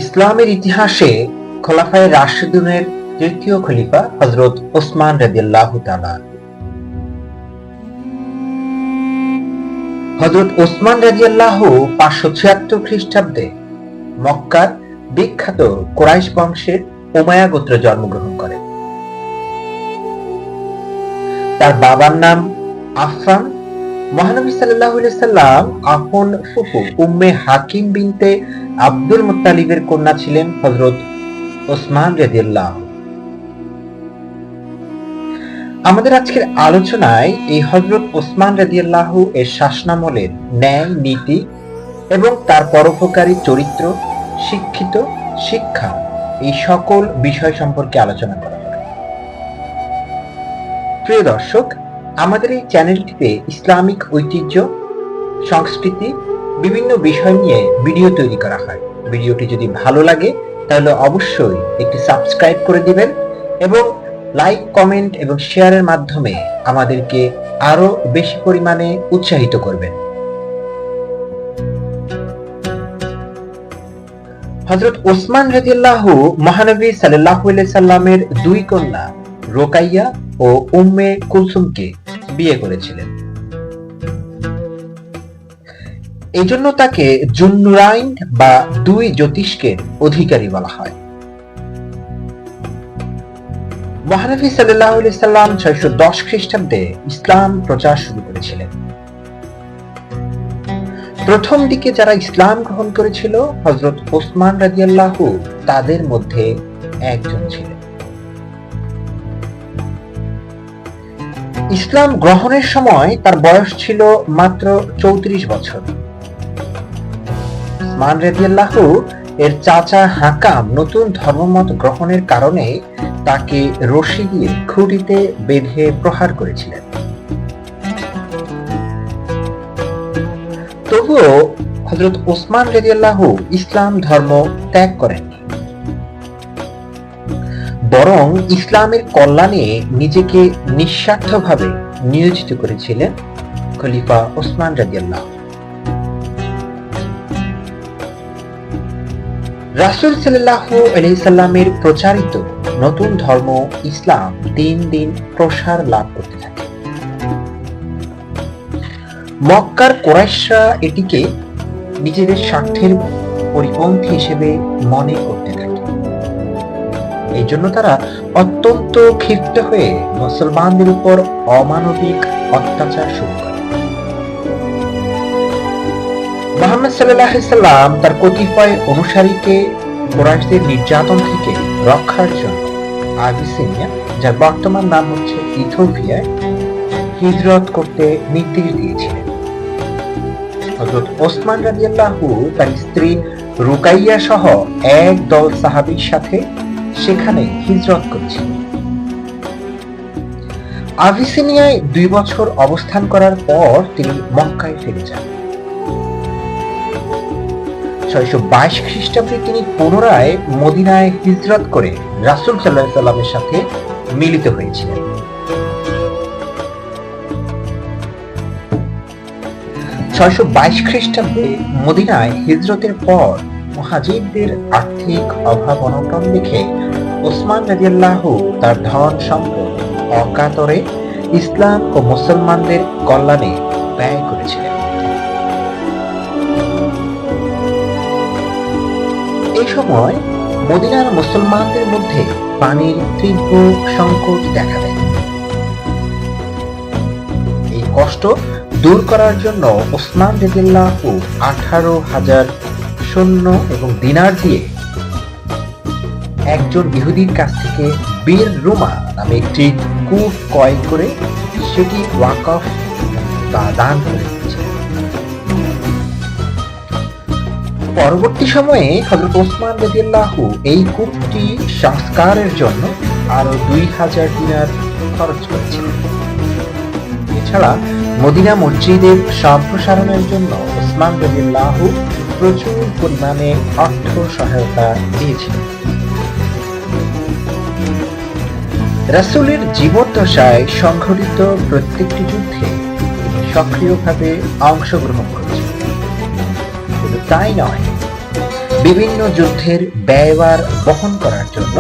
ইসলামের ইতিহাসে খোলাফায়ে রাশিদুনের তৃতীয় খলিফা হযরত ওসমান রাদিয়াল্লাহু তাআলা। হযরত ওসমান রাদিয়াল্লাহু 576 খ্রিস্টাব্দে মক্কার বিখ্যাত কুরাইশ বংশের উমাইয়া গোত্রে জন্মগ্রহণ করেন। তার বাবার নাম আফফান। মহানবী সাল্লাল্লাহু আলাইহি সাল্লাম আপন ফুফু উম্মে হাকিম বিনতে আব্দুল মুত্তালিবের কন্যা ছিলেন হযরত ওসমান রাদিয়াল্লাহু। আমাদের আজকের আলোচনায় এই হযরত ওসমান রাদিয়াল্লাহু এর শাসনামলের ন্যায় নীতি এবং তার পরোপকারী চরিত্র, শিক্ষিত শিক্ষা, এই সকল বিষয় সম্পর্কে আলোচনা করা হবে। প্রিয় দর্শক, আমাদের এই চ্যানেলটিতে ইসলামিক ঐতিহ্য, সংস্কৃতি, বিভিন্ন বিষয় নিয়ে ভিডিও তৈরি করা হয়। ভিডিওটি যদি ভালো লাগে তাহলে অবশ্যই একটি সাবস্ক্রাইব করে দিবেন এবং লাইক, কমেন্ট এবং শেয়ারের মাধ্যমে আমাদেরকে আরো বেশি পরিমাণে উৎসাহিত করবেন। হযরত ওসমান রাদিয়াল্লাহু মহানবী সাল্লাল্লাহু আলাইহি সাল্লামের দুই কন্যা রোকাইয়া ও উম্মে কুলসুমকে বিয়ে করেছিলেন। এজন্য তাকে জুন্নুরাইন বা দুই জ্যোতিষ্কের অধিকারী বলা হয়। মহানবী সাল্লাল্লাহু আলাইহি সাল্লাম 610 খ্রিস্টাব্দে ইসলাম প্রচার শুরু করেছিলেন। প্রথম দিকে যারা ইসলাম গ্রহণ করেছিল হযরত ওসমান রাদিয়াল্লাহু তাদের মধ্যে একজন ছিলেন। ইসলাম গ্রহণের সময় তার বয়স ছিল মাত্র 34 বছর। ওসমান রাদিয়াল্লাহু এর চাচা হাকাম নতুন ধর্মমত গ্রহণের কারণে তাকে রশি দিয়ে খুঁটিতে বেঁধে প্রহার করেছিলেন। তবুও হযরত ওসমান রাদিয়াল্লাহু ইসলাম ধর্ম ত্যাগ করেননি, বরং ইসলামের কল্যাণে নিজেকে নিঃস্বার্থভাবে নিয়োজিত করেছিলেন খলিফা ওসমান রাদিয়াল্লাহু। রাসূল সাল্লাল্লাহু আলাইহি সাল্লামের প্রচারিত নতুন ধর্ম ইসলাম দিন দিন প্রসার লাভ করতে থাকে। মক্কার কুরাইশরা এটিকে নিজেদের স্বার্থের পরিপন্থী হিসেবে মনে করতে থাকে। এই জন্য তারা অত্যন্ত ক্ষিপ্ত হয়ে মুসলমানদের উপর অমানবিক অত্যাচার শুরু করে। মুহাম্মদ সাল্লাল্লাহু আলাইহি সাল্লাম তার কতিপয় অনুসারীকে কুরাইশদের নির্যাতন থেকে রক্ষার জন্য আবিসিনিয়া, যার বর্তমান নাম হচ্ছে ইথিওপিয়ায়, হিজরত করতে নির্দেশ দিয়েছিলেন। হযরত ওসমান রাদিয়াল্লাহু তার স্ত্রী রুকাইয়া সহ এক দল সাহাবীর সাথে সেখানে হিজরত করেছিলেন। আবিসিনিয়ায় 2 বছর অবস্থান করার পর তিনি মক্কায় ফিরে যান। 622 খ্রিস্টাব্দে তিনি পুনরায় মদিনায় হিজরত করে রাসূল সাল্লাল্লাহু আলাইহি সাল্লামের সাথে মিলিত হয়েছিলেন। 622 খ্রিস্টাব্দে মদিনায় হিজরতের পর মুহাজিরদের আর্থিক অভাব অনটন দেখে ওসমান রাদিয়াল্লাহু তার ধন সম্পদ অকাতরে ইসলাম ও মুসলমানদের কল্যাণে ব্যয় করেছিলেন। এই সময় মদিনার মুসলমানদের মধ্যে পানির তীব্র সংকট দেখা দেয়। এই কষ্ট দূর করার জন্য ওসমান রাদিয়াল্লাহু 18,000 সৈন্য এবং দিনার দিয়ে একজন ইহুদির কাছ থেকে বীর রুমা নামে একটি কূপ ক্রয় করে সেটি ওয়াকফ বা দান করে দিয়েছিলেন। পরবর্তী সময়ে হযরত ওসমান রাদিয়াল্লাহু এই কূপটি সংস্কারের জন্য আরো 2000 দিনার খরচ করেছিলেন। এছাড়া মদিনা মসজিদের সম্প্রসারণের জন্য ওসমান রাদিয়াল্লাহু প্রচুর পরিমাণে অর্থ সহায়তা দিয়েছিলেন। রাসূলের জীবদ্দশায় সংঘটিত প্রত্যেকটি যুদ্ধে তিনি সক্রিয়ভাবে অংশগ্রহণ করেছিলেন। শুধু তাই নয়, বিভিন্ন যুদ্ধের ব্যয়ভার বহন করার জন্য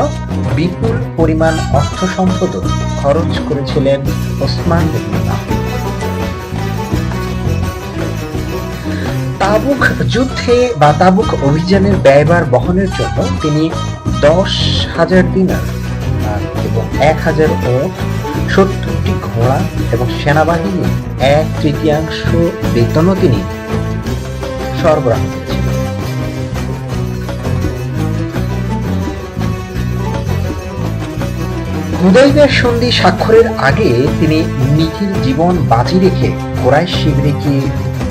বিপুল পরিমাণ অর্থ সম্পদ খরচ করেছিলেন ওসমান রাদিয়াল্লাহু। তাবুক যুদ্ধে বা তাবুক অভিযানের ব্যয়ভার বহনের জন্য তিনি 10,000 দিনার এবং 1,000 ওট, 70টি ঘোড়া এবং সেনাবাহিনীর 1/3 বেতনও তিনি সরবরাহ করেছিলেন। হুদাইবিয়ার সন্ধি স্বাক্ষরের আগে তিনি নিজের জীবন বাজি রেখে কুরাইশ শিবিরে গিয়ে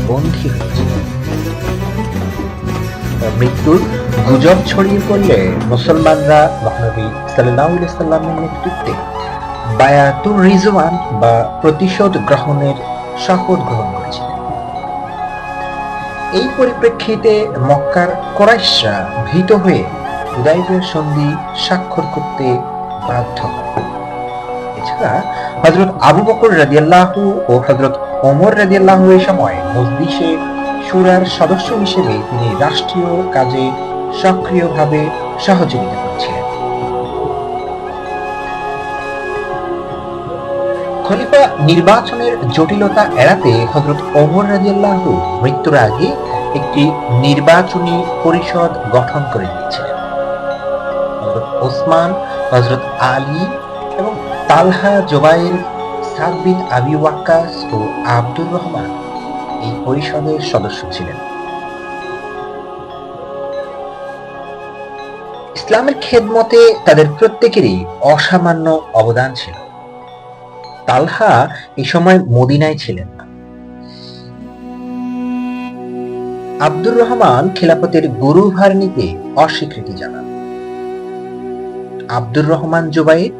বন্দী হয়েছিলেন। মৃত্যুর গুজব ছড়িয়ে পড়লে মুসলমানরা মহানবী সাল্লাল্লাহু আলাইহি সাল্লামের নেতৃত্বে বায়াতুর রিজওয়ান বা প্রতিশোধ গ্রহণের শপথ গ্রহণ করেছিলেন। এই পরিপ্রেক্ষিতে মক্কার কুরাইশরা ভীত হয়ে হুদাইবিয়ার সন্ধি স্বাক্ষর করতে বাধ্য হয়। এছাড়া হযরত আবু বকর রাদিয়াল্লাহু ও হযরত ওমর রাদিয়াল্লাহু এই সময় মজলিসে শুরার সদস্য হিসেবে তিনি রাষ্ট্রীয় কাজে সক্রিয়ভাবে সহযোগিতা করছিলেন। খলিফা নির্বাচনের জটিলতা এড়াতে হযরত ওমর রাদিয়াল্লাহু মৃত্যুর আগে একটি নির্বাচনী পরিষদ গঠন করে দিয়েছিলেন। হযরত ওসমান, হযরত আলী এবং তালহা, জুবাইর, সাদ বিন আবি ওয়াক্কাস ও আব্দুর রহমান এই পরিষদের সদস্য ছিলেন। ইসলামের খেদমতে তাদের প্রত্যেকেরই অসামান্য অবদান ছিল। তালহা এই সময় মদিনায় ছিলেন না। আব্দুর রহমান খেলাফতের গুরুভার নিতে অস্বীকৃতি জানান। আব্দুর রহমান, জুবাইর,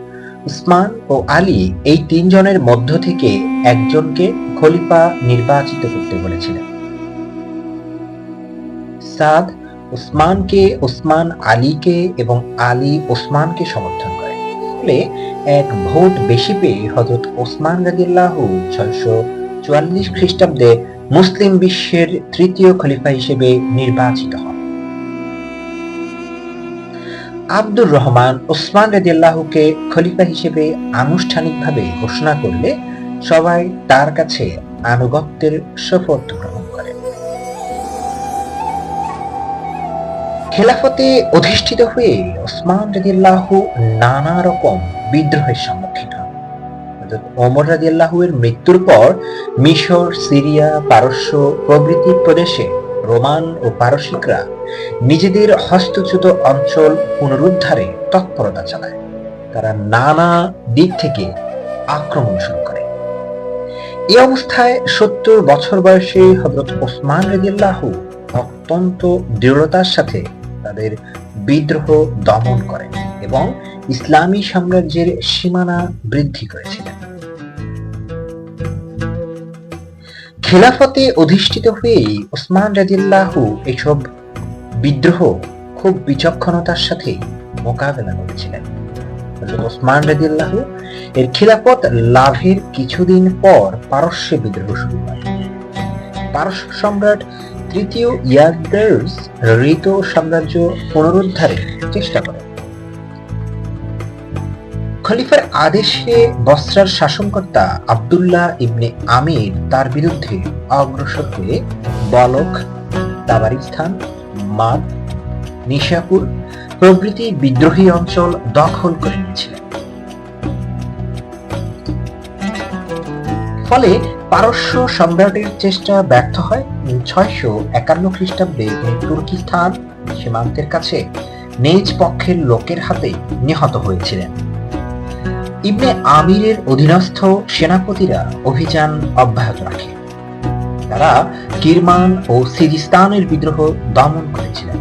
উসমান ও আলী এই তিনজনের মধ্য থেকে একজনকে খলিফা নির্বাচিত করতে বলেছিলেন। সাদ উসমানকে, উসমান আলীকে এবং আলী ওসমানকে সমর্থন করে। ফলে এক ভোট বেশি পেয়ে হযরত ওসমান রাদিয়াল্লাহু 644 খ্রিস্টাব্দে মুসলিম বিশ্বের তৃতীয় খলিফা হিসেবে নির্বাচিত হন। আব্দুর রহমান ওসমান রাদিয়াল্লাহুকে খলিফা হিসেবে আনুষ্ঠানিকভাবে ঘোষণা করলে সবাই তার কাছে আনুগত্যের শপথ গ্রহণ করে। খেলাফতে অধিষ্ঠিত হয়ে ওসমান রাদিয়াল্লাহু নানা রকম বিদ্রোহের সম্মুখীন হন। হযরত ওমর রাদিয়াল্লাহু এর মৃত্যুর পর মিশর, সিরিয়া, পারস্য প্রভৃতি প্রদেশে রোমান ও পারসিকরা নিজেদের হস্তচ্যুত অঞ্চল পুনরুদ্ধারে তৎপরতা চালায়। তারা নানা দিক থেকে আক্রমণ শুরু করে। এই অবস্থায় 70 বছর বয়সে হযরত ওসমান রাদিয়াল্লাহু অত্যন্ত দৃঢ়তার সাথে তাদের বিদ্রোহ দমন করেন এবং ইসলামী সাম্রাজ্যের সীমানা বৃদ্ধি করেছিলেন। খেলাফতে অধিষ্ঠিত হয়ে ওসমান রাদিয়াল্লাহু এসব বিদ্রোহ খুব বিচক্ষণতার সাথে মোকাবেলা করেছিলেন। হযরত ওসমান রাদিয়াল্লাহু এর খিলাফত লাভের কিছুদিন পর পারস্যে বিদ্রোহ শুরু হয়। পারস্য সম্রাট তৃতীয় ইয়াজদার্স হৃত সাম্রাজ্য পুনরুদ্ধারের চেষ্টা করেন। খলিফার আদেশে বসরার শাসনকর্তা আব্দুল্লাহ ইবনে আমির তার বিরুদ্ধে অগ্রসর হয়ে বলখ, তাবারিস্তান, মাদ, নিশাপুর প্রভৃতি বিদ্রোহী অঞ্চল দখল করে নিয়েছিলেন। ফলে পারস্য সম্রাটের চেষ্টা ব্যর্থ হয়। 651 খ্রিস্টাব্দে তুর্কিস্তান সীমান্তের কাছে নিজ পক্ষের লোকের হাতে নিহত হয়েছিলেন। ইবনে আমিরের অধীনস্থ সেনাপতিরা অভিযান অব্যাহত রাখে। তারা কিরমান ও সিজিস্তানের বিদ্রোহ দমন করেছিলেন।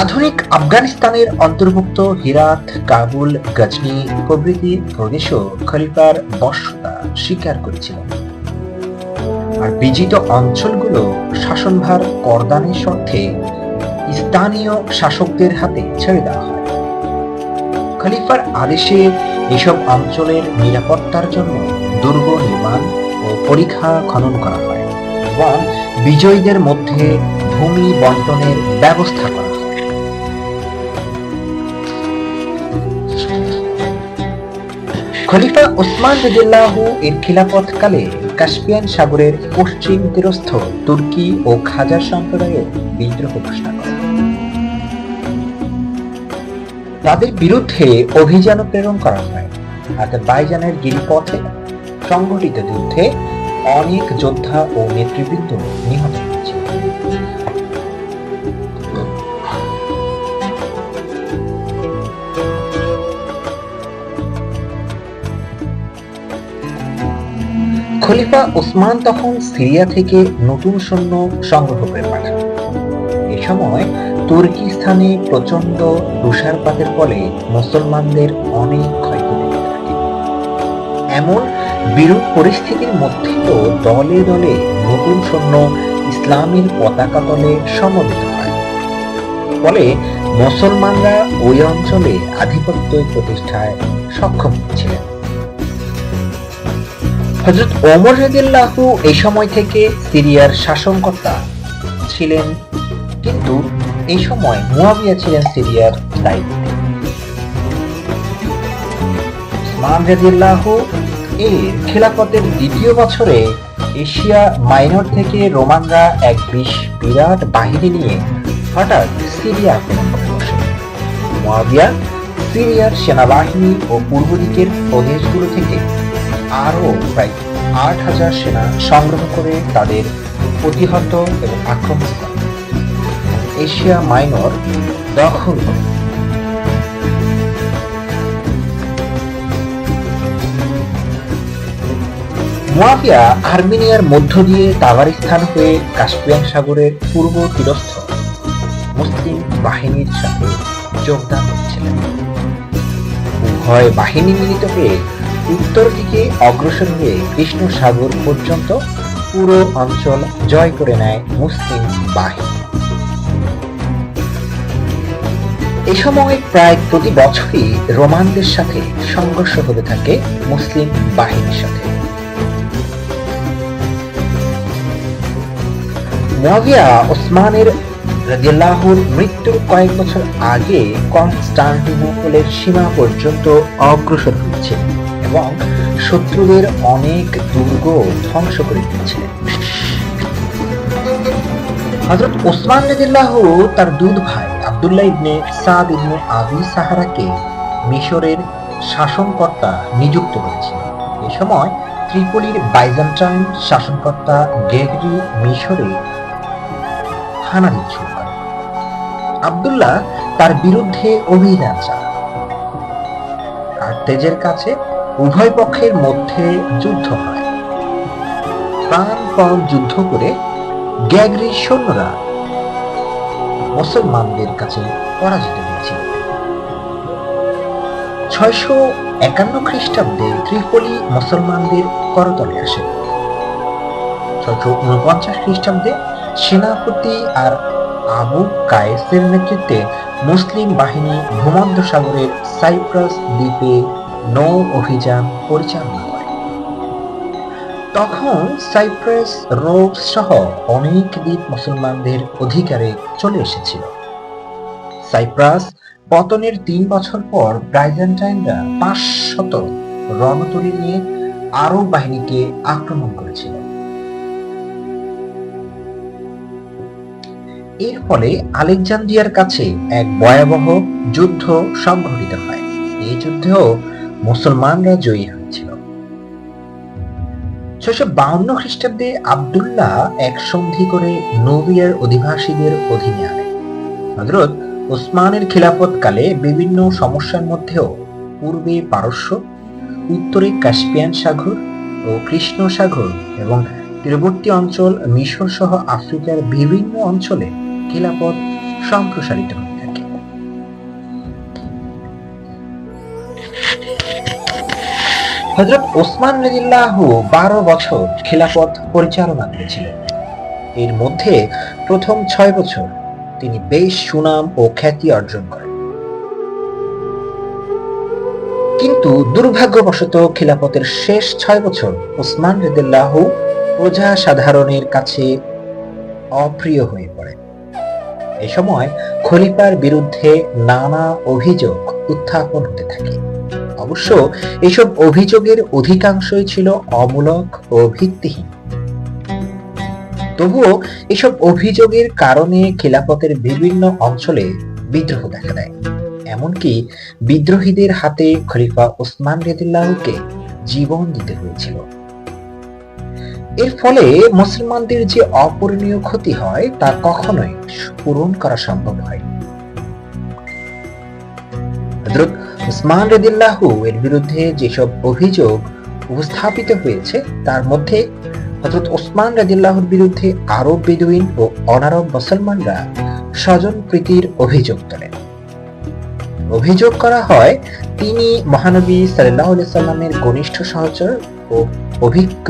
আধুনিক আফগানিস্তানের অন্তর্ভুক্ত হিরাত, কাবুল, গজনি প্রভৃতি প্রদেশও খলিফার বশ্যতা স্বীকার করেছিলেন। আর বিজিত অঞ্চলগুলো শাসনভার করদানের স্বার্থে স্থানীয় শাসকদের হাতে ছেড়ে দেওয়া হয়। খলিফার আদেশে এসব অঞ্চলের নিরাপত্তার জন্য দুর্গ নির্মাণ ও পরিখা খনন করা হয়। এবং বিজয়ীদের মধ্যে ভূমি বন্টনের ব্যবস্থা করা হয়। খলিফা ওসমান রাদিয়াল্লাহু এর খিলাফতকালে কাস্পিয়ান সাগরের পশ্চিম তীরস্থ তুর্কি ও খাজার সম্প্রদায়ের বিদ্রোহ ঘোষণা করেন। তাদের বিরুদ্ধে অভিযান প্রেরণ করা হয়। আজারবাইজানের গিরিপথে সংঘটিত যুদ্ধে অনেক যোদ্ধা ও নেতৃবৃন্দ নিহত হয়েছিল। খলিফা ওসমান তখন সিরিয়া থেকে নতুন সৈন্য সংগ্রহ করে পাঠান। এ সময় তুর্কিস্তানে প্রচন্ড তুষারপাতের ফলে মুসলমানদের অনেক ক্ষয়ক্ষতি হতে থাকে। এমন বিরূপ পরিস্থিতির মধ্যেও দলে দলে নতুন সৈন্য ইসলামের পতাকা তলে সমবেত হয়। ফলে মুসলমানরা ওই অঞ্চলে আধিপত্য প্রতিষ্ঠায় সক্ষম হয়েছিলেন। হযরত ওমর রাদিয়াল্লাহু এই সময় থেকে সিরিয়ার শাসনকর্তা ছিলেন, কিন্তু এই সময় মুয়াবিয়া ছিলেন সিরিয়ার দায়িত্বে। ওসমান রাদিয়াল্লাহু এর খিলাফতের দ্বিতীয় বছরে এশিয়া মাইনর থেকে রোমানরা এক বিরাট বাহিনী নিয়ে হঠাৎ সিরিয়া আক্রমণ করে বসে। মুয়াবিয়া সিরিয়ার সেনাবাহিনী ও পূর্ব দিকের প্রদেশগুলো থেকে আরো প্রায় ৮,০০০ সেনা সংগ্রহ করে তাদের প্রতিহত এবং আক্রমণ করে এশিয়া মাইনর দখল করে। মুয়াবিয়া আর্মেনিয়ার মধ্য দিয়ে তাবারিস্তান হয়ে কাস্পিয়ান সাগরের পূর্ব তীরস্থ মুসলিম বাহিনীর সাথে যোগদান করেছিলেন। উভয় বাহিনী মিলিত হয়ে উত্তর দিকে অগ্রসর হয়ে কৃষ্ণ সাগর পর্যন্ত পুরো অঞ্চল জয় করে নেয় মুসলিম বাহিনী। এ সময় প্রায় প্রতি বছরই রোমানদের সাথে সংঘর্ষ হতে থাকে মুসলিম বাহিনীর সাথে। মুয়াবিয়া ওসমানের রাদিয়াল্লাহুর মৃত্যুর কয়েক বছর আগে কনস্টান্টিনোপলের সীমা পর্যন্ত অগ্রসর হয়েছিল এবং শত্রুদের অনেক দুর্গ ধ্বংস করে দিয়েছিলেন। হযরত ওসমান রাদিয়াল্লাহু তার দুধ ভাই আব্দুল্লাহ ইবনে সাদ ইবনে আবি সাহারাকে মিশরের শাসনকর্তা নিযুক্ত করেছিলেন। এ সময় ত্রিপলির বাইজেন্টাইন শাসনকর্তা গ্রেগরি মিশরে হানা দিতে শুরু করেন। আব্দুল্লাহ তার বিরুদ্ধে অভিযান চালান। কার্তেজের কাছে উভয় পক্ষের মধ্যে যুদ্ধ হয়। প্রাণপণ যুদ্ধ করে গ্রেগরির সৈন্যরা মুসলমানদের কাছে পরাজিত হয়েছিল। 651 খ্রিস্টাব্দে ত্রিপলি মুসলমানদের করতলে আসে। 649 খ্রিস্টাব্দে সেনাপতি আর আবু কায়েসের নেতৃত্বে মুসলিম বাহিনী ভূমধ্যসাগরের সাইপ্রাস দ্বীপে নৌ অভিযান পরিচালনা করে। তখন সাইপ্রাস, রোডস সহ অনেক দ্বীপ মুসলমানদের অধিকারে চলে এসেছিল। সাইপ্রাস পতনের 3 বছর পর বাইজেন্টাইনরা 500 রণতরী নিয়ে আরব বাহিনীকে আক্রমণ করেছিল। এর ফলে আলেকজান্দ্রিয়ার কাছে এক ভয়াবহ যুদ্ধ সংঘটিত হয়। এই যুদ্ধেও মুসলমানরা জয়ী হয়েছিল। 652 খ্রিস্টাব্দে আব্দুল্লাহ এক সন্ধি করে নুবিয়ার অধিবাসীদের অধীনে আনেন। হযরত ওসমানের খিলাফতকালে বিভিন্ন সমস্যার মধ্যেও পূর্বে পারস্য, উত্তরে কাস্পিয়ান সাগর ও কৃষ্ণ সাগর এবং তীরবর্তী অঞ্চল মিশর সহ আফ্রিকার বিভিন্ন অঞ্চলে খিলাফত সম্প্রসারিত হতে থাকে। হযরত ওসমান রাদিয়াল্লাহু 12 বছর খিলাফত পরিচালনা করেছিলেন। এর মধ্যে প্রথম 6 বছর তিনি বেশ সুনাম ও খ্যাতি অর্জন করেন। কিন্তু দুর্ভাগ্যবশত খিলাফতের শেষ 6 বছর ওসমান রাদিয়াল্লাহু প্রজা সাধারণের কাছে অপ্রিয় হয়ে পড়ে। এ সময় খলিফার বিরুদ্ধে নানা অভিযোগ উত্থাপন হতে থাকে। অবশ্য এসব অভিযোগের অধিকাংশই ছিল অমূলক ও ভিত্তিহীন। তবুও এসব অভিযোগের কারণে খিলাফতের বিভিন্ন অঞ্চলে বিদ্রোহ দেখা দেয়। এমনকি বিদ্রোহীদের হাতে খলিফা ওসমান রাদিয়াল্লাহুকে জীবন দিতে হয়েছিল। এর ফলে মুসলমানদের যে অপূরণীয় ক্ষতি হয় তা কখনোই পূরণ করা সম্ভব হয়। হযরত ওসমান রাদিয়াল্লাহু এর বিরুদ্ধে যেসব অভিযোগ উপস্থাপিত হয়েছে তার মধ্যে হযরত ওসমান রাদিয়াল্লাহুর বিরুদ্ধে আরব বেদুইন ও অনারব মুসলমানরা স্বজন প্রীতির অভিযোগ তোলেন। অভিযোগ করা হয় তিনি মহানবী সাল্লাল্লাহু আলাইহি সাল্লামের ঘনিষ্ঠ সহচর ও অভিজ্ঞ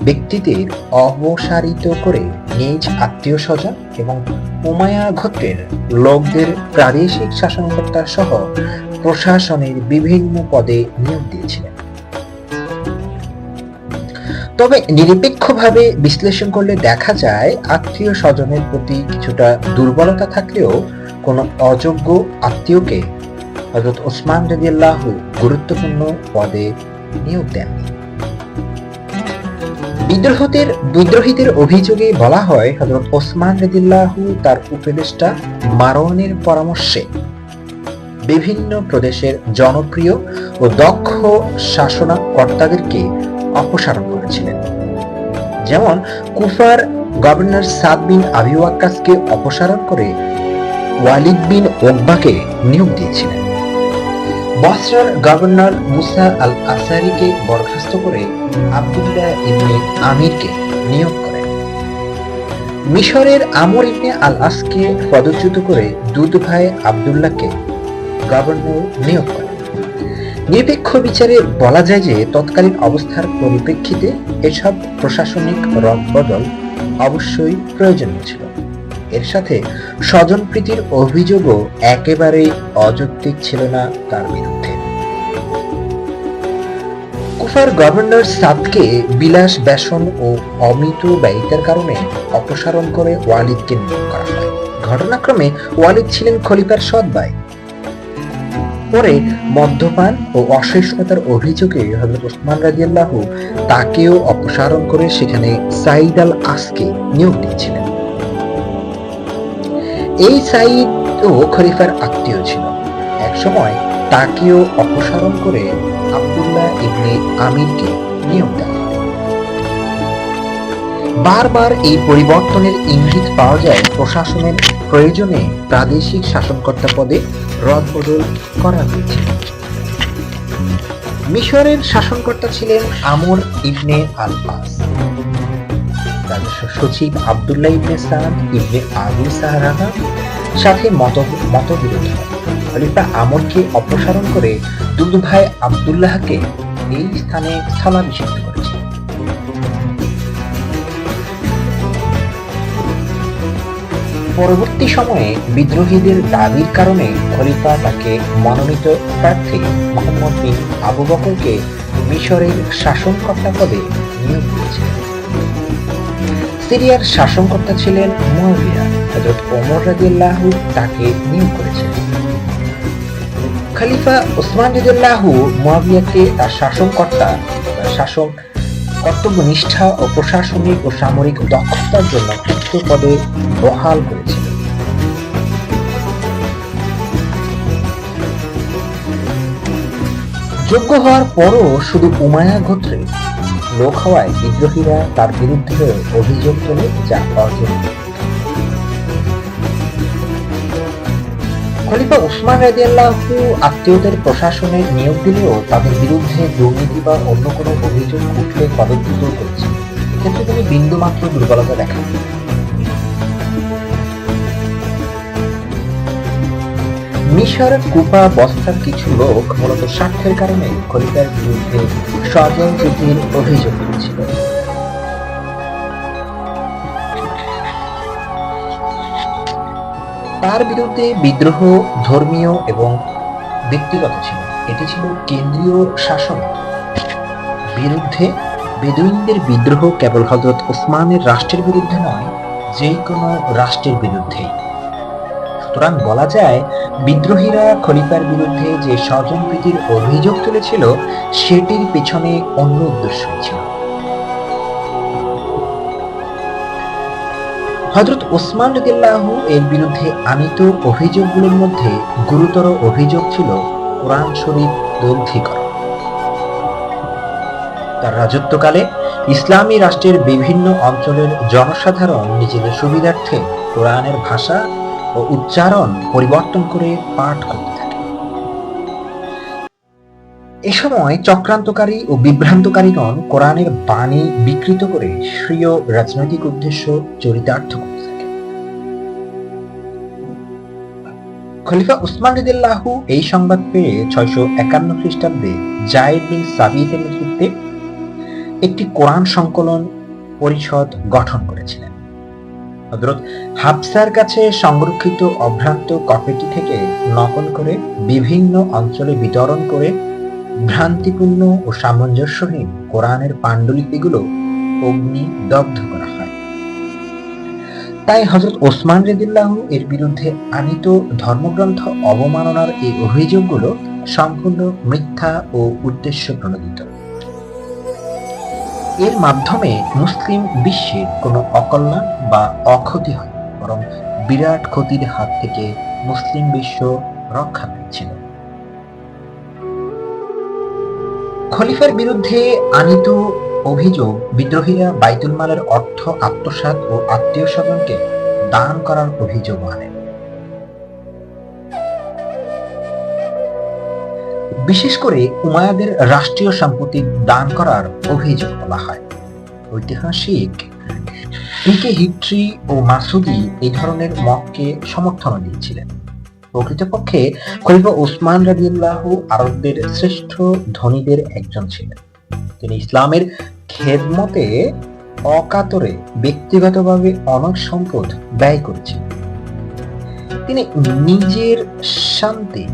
ব্যক্তিদের অপসারিত করে নিজ আত্মীয় স্বজন এবং উমাইয়া গোত্রের লোকদের প্রাদেশিক শাসনকর্তা সহ প্রশাসনের বিভিন্ন পদে নিয়োগ দিয়েছিলেন। তবে নিরপেক্ষভাবে বিশ্লেষণ করলে দেখা যায় আত্মীয় স্বজনের প্রতি কিছুটা দুর্বলতা থাকলেও কোনো অযোগ্য আত্মীয়কে হযরত ওসমান রাদিয়াল্লাহু গুরুত্বপূর্ণ পদে নিয়োগ দেননি। বিদ্রোহীদের অভিযোগে বলা হয় হযরত ওসমান রাদিয়াল্লাহু তার উপদেষ্টা মারওয়ানের পরামর্শে বিভিন্ন প্রদেশের জনপ্রিয় ও দক্ষ শাসনকর্তাদেরকে অপসারণ করেছিলেন। যেমন কুফার গভর্নর সাদ বিন আবি ওয়াক্কাসকে অপসারণ করে ওয়ালিদ বিন উকবাকে নিয়োগ দিয়েছিলেন। বসরার গভর্নর মুসা আল আসারিকে বরখাস্ত করে আব্দুল্লাহ ইবনে আমিরকে নিয়োগ করেন। মিশরের আমর ইবনে আল আসকে পদচ্যুত করে দুধ ভাই আব্দুল্লাহকে গভর্নর নিয়োগ করেন। নিরপেক্ষ বিচারে বলা যায় যে তৎকালীন অবস্থার পরিপ্রেক্ষিতে এসব প্রশাসনিক রদবদল অবশ্যই প্রয়োজনীয় ছিল। এর সাথে স্বজনপ্রীতির অভিযোগও একেবারেই অযৌক্তিক ছিল না তার বিরুদ্ধে। কুফার গভর্নর সাদকে বিলাস ব্যসন ও অমিত ব্যয়িতার কারণে অপসারণ করে ওয়ালিদকে নিয়োগ করা হয়। ঘটনাক্রমে ওয়ালিদ ছিলেন খলিফার সৎ ভাই। পরে মদ্যপান ও অসহিষ্ণুতার অভিযোগে হযরত ওসমান রাদিয়াল্লাহু তাকেও অপসারণ করে সেখানে সাইদ আল আসকে নিয়োগ দিয়েছিলেন। এই সাইদ ও খলিফার আত্মীয় ছিল। একসময় তাকেও অপসারণ করে আব্দুল্লাহ ইবনে আমিরকে নিয়োগ দেওয়া হয়। বারবার এই পরিবর্তনের ইঙ্গিত পাওয়া যায় প্রশাসনের প্রয়োজনে প্রাদেশিক শাসনকর্তা পদে রদবদল করা হয়েছে। মিশরের শাসনকর্তা ছিলেন আমর ইবনে আল আস। রাজস্ব সচিব আব্দুল্লাহ ইবনে সাদ ইবনে আবি সাহরার সাথে মতবিরোধ হয়। খলিফা আমরকে অপসারণ করে দুধ ভাই আব্দুল্লাহকে এই স্থানে স্থলাভিষিক্ত করেছে। পরবর্তী সময়ে বিদ্রোহীদের দাবির কারণে খলিফা তাকে মনোনীত প্রার্থী মুহাম্মদ বিন আবু বকরকে মিশরের শাসনকর্তা পদে নিয়োগ দিয়েছিলেন। সিরিয়ার শাসনকর্তা ছিলেন মুয়াবিয়া। হযরত ওমর রাদিয়াল্লাহু তাকে নিয়োগ করেছিলেন। খলিফা ওসমান রাদিয়াল্লাহু মুয়াবিয়াকে তার শাসন কর্তব্যনিষ্ঠা ও প্রশাসনিক ও সামরিক দক্ষতার জন্য উচ্চ পদে বহাল করেছিলেন। যোগ্য হওয়ার পরও শুধু উমাইয়া গোত্রের লোক হওয়ায় বিদ্রোহীরা তার বিরুদ্ধে অভিযোগ তোলে, যা অযোগ্য। খলিফা ওসমান রাদিয়াল্লাহু আত্মীয়দের প্রশাসনে নিয়োগ দিলেও তাদের বিরুদ্ধে দুর্নীতি বা অন্য কোনো অভিযোগ উঠলে পদচ্যুত করেছে। এক্ষেত্রে তিনি বিন্দুমাত্র দুর্বলতা দেখান। মিশর, কুফা, বসরার কিছু লোক মূলত স্বার্থের কারণে খলিফার বিরুদ্ধে স্বজনপ্রীতির অভিযোগ করেছিল। তার বিরুদ্ধে বিদ্রোহ ধর্মীয় এবং ব্যক্তিগত ছিল। এটি ছিল কেন্দ্রীয় শাসন বিরুদ্ধে বেদুইনদের বিদ্রোহ কেবল হযরত ওসমানের রাষ্ট্রের বিরুদ্ধে নয়, যে কোনো রাষ্ট্রের বিরুদ্ধেই। সুতরাং বলা যায়, বিদ্রোহীরা খলিফার বিরুদ্ধে যে স্বজনপ্রীতির অভিযোগ তুলেছিল, সেটির পেছনে অন্য উদ্দেশ্য ছিল। হযরত ওসমান রাদিয়াল্লাহু এর বিরুদ্ধে আনীত অভিযোগগুলোর মধ্যে গুরুতর অভিযোগ ছিল কোরআন শরীফ দগ্ধীকরণ। তার রাজত্বকালে ইসলামী রাষ্ট্রের বিভিন্ন অঞ্চলের জনসাধারণ নিজেদের সুবিধার্থে কোরআনের ভাষা ও উচ্চারণ পরিবর্তন করে পাঠ করতে থাকে। এ সময় চক্রান্তকারী ও বিভ্রান্তকারীগণ কোরআনের বাণী বিকৃত করে স্বীয় রাজনৈতিক উদ্দেশ্য চরিতার্থ করতে থাকে। খলিফা উসমান রাদিয়াল্লাহু এই সংবাদ পেয়ে 651 খ্রিস্টাব্দে যায়েদ বিন সাবিতের নেতৃত্বে একটি কোরআন সংকলন পরিষদ গঠন করেছিলেন। হযরত হাফসার কাছে সংরক্ষিত অভ্রান্ত কপিটি থেকে নকল করে বিভিন্ন অঞ্চলে বিতরণ করে ভ্রান্তিপূর্ণ ও সামঞ্জস্যহীন কোরআনের পাণ্ডুলিপিগুলো অগ্নিদগ্ধ করা হয়। তাই হযরত ওসমান রাদিয়াল্লাহু এর বিরুদ্ধে আনীত ধর্মগ্রন্থ অবমাননার এই অভিযোগগুলো সম্পূর্ণ মিথ্যা ও উদ্দেশ্য প্রণোদিত। এর মাধ্যমে মুসলিম বিশ্বের কোনো অকল্যাণ বা অক্ষতি হয়, বরং বিরাট ক্ষতির হাত থেকে মুসলিম বিশ্ব রক্ষা পেয়েছিল। খলিফার বিরুদ্ধে আনীত অভিযোগ বিদ্রোহীরা বাইতুল মালের অর্থ আত্মসাৎ ও আত্মীয় স্বজনকে দান করার অভিযোগ আনে। বিশেষ করে উমাইয়াদের রাষ্ট্রীয় সম্পত্তি দান করার অভিযোগ বলা হয়। ঐতিহাসিক পিকে হিট্রি ও মাসুদি এই ধরনের মতকে সমর্থন দিয়েছিলেন। প্রকৃতপক্ষে খলিফা ওসমান রাদিয়াল্লাহু আরবদের শ্রেষ্ঠ ধনীদের একজন ছিলেন। তিনি ইসলামের খেদমতে অকাতরে ব্যক্তিগতভাবে অনেক সম্পদ ব্যয় করেছিলেন। তিনি নিজের শান্তি,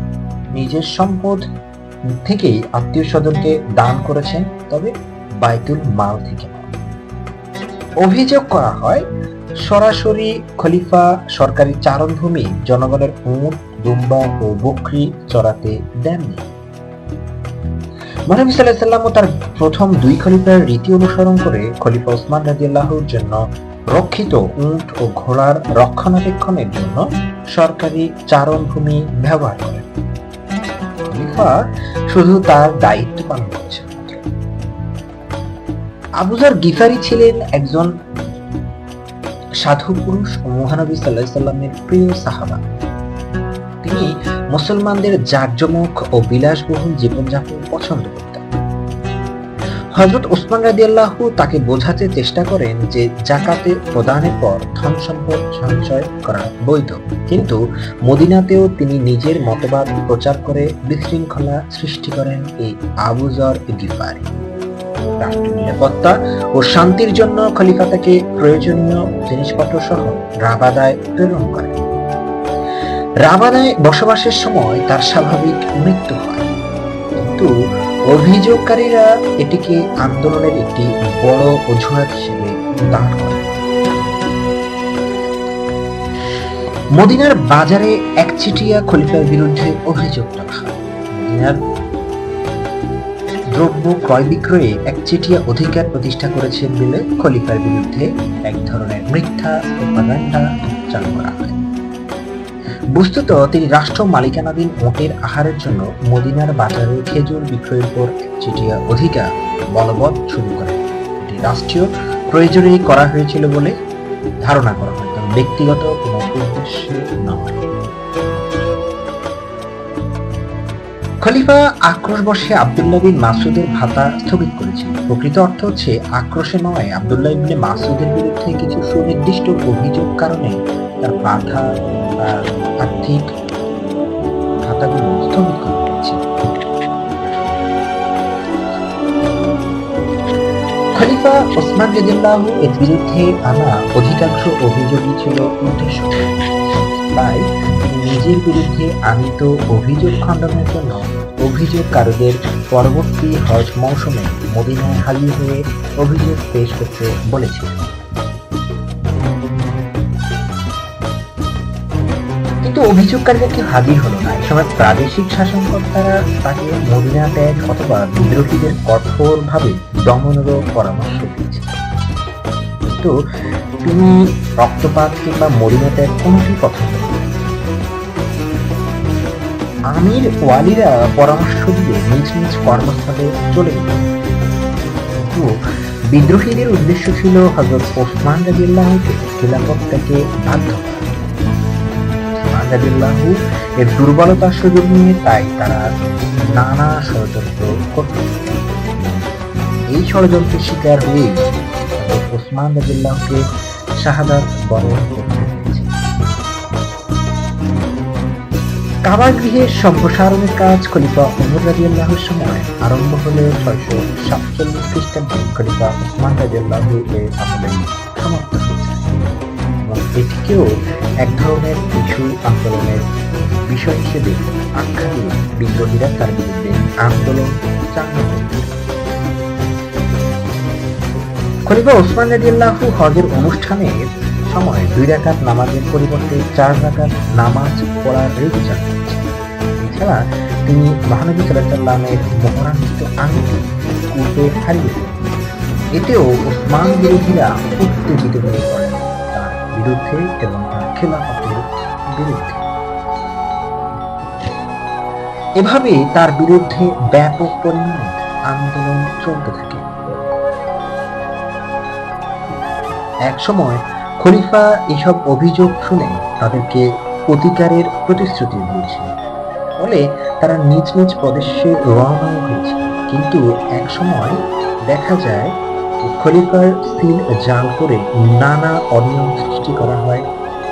নিজের সম্পদ থেকেই আত্মীয় স্বজনকে দান করেছেন, তবে বাইতুল মাল থেকে। অভিযোগ করা হয়, সরাসরি খলিফা সরকারি চারণভূমি জনগণের উট, দুম্বা ও বকরি চড়াতে দেননি। নবী সাল্লাল্লাহু আলাইহি ওয়াসাল্লাম ও তার প্রথম দুই খলিফার রীতি অনুসরণ করে খলিফা ওসমান রাদিয়াল্লাহুর জন্য রক্ষিত উট ও ঘোড়ার রক্ষণাবেক্ষণের জন্য সরকারি চারণভূমি ব্যবহার করেন। খলিফা শুধু তার দায়িত্ব পালন করেছেন। আবু যর গিফারি ছিলেন একজন সাধু পুরুষ ও মহানবী সাল্লাল্লাহু আলাইহি ওয়াসাল্লামের প্রিয় সাহাবা। তিনি মুসলমানদের জাঁকজমক ও বিলাসবহুল জীবনযাপন পছন্দ করতেন। হযরত ওসমান রাদিয়াল্লাহু তাকে বোঝাতে চেষ্টা করেন যে জাকাতে প্রদানের পর ধন সম্পদ সঞ্চয় করা বৈধ, কিন্তু মদিনাতেও তিনি নিজের মতবাদ প্রচার করে বিশৃঙ্খলা সৃষ্টি করেন এই আবু যর গিফারি। রাষ্ট্রীয় নিরাপত্তা ও শান্তির জন্য খলিফা তাকে প্রয়োজনীয় জিনিসপত্র সহ রাবাদায় প্রেরণ করেন। রাবাদায় বসবাসের সময় তার স্বাভাবিক মৃত্যু হয়, কিন্তু অভিযোগকারীরা এটিকে আন্দোলনের একটি বড় অজুহাত হিসেবে দান করে। মদিনার বাজারে একচেটিয়া খলিফার বিরুদ্ধে অভিযোগ তোলা হয়। মদিনার দ্রব্য ক্রয় বিক্রয়ে একচেটিয়া অধিকার প্রতিষ্ঠা করেছেন বলে খলিফার বিরুদ্ধে এক ধরনের মিথ্যা প্রপাগান্ডা চালু করা হয়। বস্তুত তিনি রাষ্ট্র মালিকানাধীন ওটের আহারের জন্য মদিনার বাজারে খেজুর বিক্রয়ের পর একচেটিয়া অধিকার বলবৎ শুরু করেন। এটি রাষ্ট্রীয় প্রয়োজনে করা হয়েছিল বলে ধারণা করা হয়, কারণ ব্যক্তিগত কোনো উদ্দেশ্যে নয়। খলিফা আক্রোশবশে আব্দুল্লাহ বিন মাসউদের ভাতা স্থগিত করেছিল। প্রকৃত অর্থ হচ্ছে আক্রোশে নয়, আব্দুল্লাহ ইবনে মাসউদের বিরুদ্ধে কিছু সুনির্দিষ্ট অভিযোগ কারণে তার ভাতা আর্থিক ভাতাগুলো স্থগিত করা হয়েছিল। খলিফা ওসমান রাদিয়াল্লাহু এর বিরুদ্ধে আনা অধিকাংশ অভিযোগই ছিল উদ্দেশ্য, তাই নিজের বিরুদ্ধে আনীত অভিযোগ খণ্ডনের জন্য অভিযোগকারীদের পরবর্তী হজ মৌসুমে মদিনায় হাজির হয়ে অভিযোগ পেশ করতে বলেছিলেন। কিন্তু অভিযোগকারীরা কেউ হাজির হলো না। এই সময় প্রাদেশিক শাসনকর্তারা তাকে মদিনা ত্যাগ অথবা বিদ্রোহীদের কঠোরভাবে দমনেরও পরামর্শ দিয়েছিলেন, কিন্তু তিনি রক্তপাত কিংবা মদিনা ত্যাগ কোনোটি পছন্দ করেন। আমির ওয়ালিরা পরামর্শ দিয়ে নিজ নিজ কর্মস্থলে চলে গেলেন, কিন্তু বিদ্রোহীদের উদ্দেশ্য ছিল হযরত ওসমান রাদিয়াল্লাহুকে খিলাফত থেকে বাধ্য করা। ওসমান রাদিয়াল্লাহু এর দুর্বলতার সুযোগ নিয়ে তাই তারা নানা ষড়যন্ত্র করত। এই ষড়যন্ত্রের শিকার হয়ে হযরত ওসমান রাদিয়াল্লাহুকে শাহাদাত বরণ করতে হয়েছে। কাবা গৃহের সম্প্রসারণের কাজ খলিফা ওমর রাদিয়াল্লাহুর সময় আরম্ভ হলে 647 খ্রিস্টাব্দে খলিফা ওসমান রাদিয়াল্লাহু এর আমলে সমাপ্ত হয়েছে এবং এটিকেও এক ধরনের কিছু আন্দোলনের বিষয় হিসেবে আখ্যা দিয়ে বিদ্রোহীরা তার বিরুদ্ধে আন্দোলন চালিয়ে যেত। খলিফা ওসমান রাদিয়াল্লাহু হজের অনুষ্ঠানের সময় 2 রাকাত নামাজের পরিবর্তে 4 রাকাত নামাজ পড়ার রীতি চালু করেছেন। এছাড়া তিনি মহানবী সাল্লাল্লাহু আলাইহি ওয়াসাল্লামের মোহরান্বিত আংটি কূপে হারিয়ে দেন। এতেও ওসমান বিরোধীরা উত্তেজিত হয়ে পড়েন তার বিরুদ্ধে এবং তার খেলাফতের বিরুদ্ধে। এভাবে তার বিরুদ্ধে ব্যাপক পরিমাণে আন্দোলন চলতে থাকে। এক সময় খলিফা এসব অভিযোগ শুনে তাদেরকে প্রতিকারের প্রতিশ্রুতি দিয়েছিল, ফলে তারা নিজ নিজ প্রদেশে রওনা হয়েছিল। কিন্তু এক সময় দেখা যায় খলিফার সিল জাল করে নানা অনিয়ম সৃষ্টি করা হয়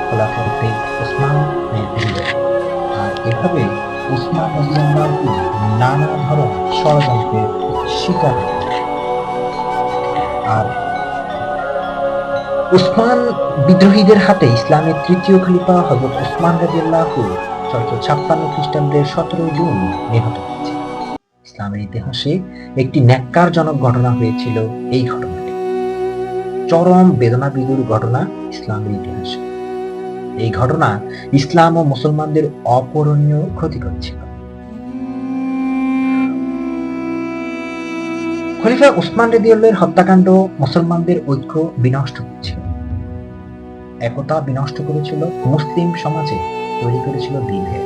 খোলাফতে ওসমানের বিরুদ্ধে। আর এভাবে ওসমান রাদিয়াল্লাহু নানা ধরনের ষড়যন্ত্রের শিকার হয়। আর ওসমান বিদ্রোহীদের হাতে ইসলামের তৃতীয় খলিফা হযরত ওসমান রাদিয়াল্লাহু 656 খ্রিস্টাব্দের 17 জুন নিহত হয়েছে। ইসলামের ইতিহাসে একটি ন্যাক্কারজনক ঘটনা হয়েছিল এই ঘটনাটি। চরম বেদনাবিধুর ঘটনা ইসলামের ইতিহাসে। এই ঘটনা ইসলাম ও মুসলমানদের অপূরণীয় ক্ষতি করেছিল। খলিফা ওসমান রাদিয়াল্লাহুর হত্যাকাণ্ড মুসলমানদের ঐক্য বিনষ্ট করেছিল, একতা বিনষ্ট করেছিল, মুসলিম সমাজে তৈরি করেছিল বিভেদ।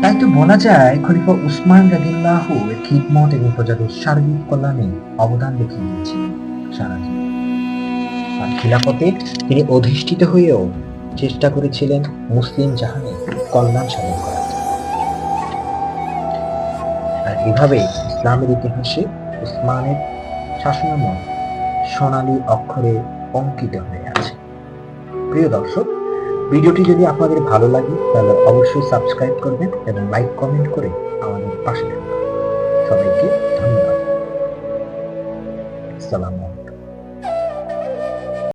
তাই তো বলা যায় খলিফা ওসমান রাদিয়াল্লাহু এর খিদমত এবং প্রজাদের সার্বিক কল্যাণে অবদান রেখে গিয়েছিলেন সারা জীবন। আর খিলাফতে তিনি অধিষ্ঠিত হয়েও চেষ্টা করেছিলেন মুসলিম জাহানের কল্যাণ সাধন করার। আর এভাবে ইসলামের ইতিহাসে ওসমানের শাসনামল সোনালী অক্ষরে অঙ্কিত হয়ে আছে। প্রিয় দর্শক, ভিডিওটি যদি আপনাদের ভালো লাগে তাহলে অবশ্যই সাবস্ক্রাইব করবেন এবং লাইক কমেন্ট করে আমাদের পাশে থাকবেন। সবাইকে ধন্যবাদ। আসসালামু আলাইকুম।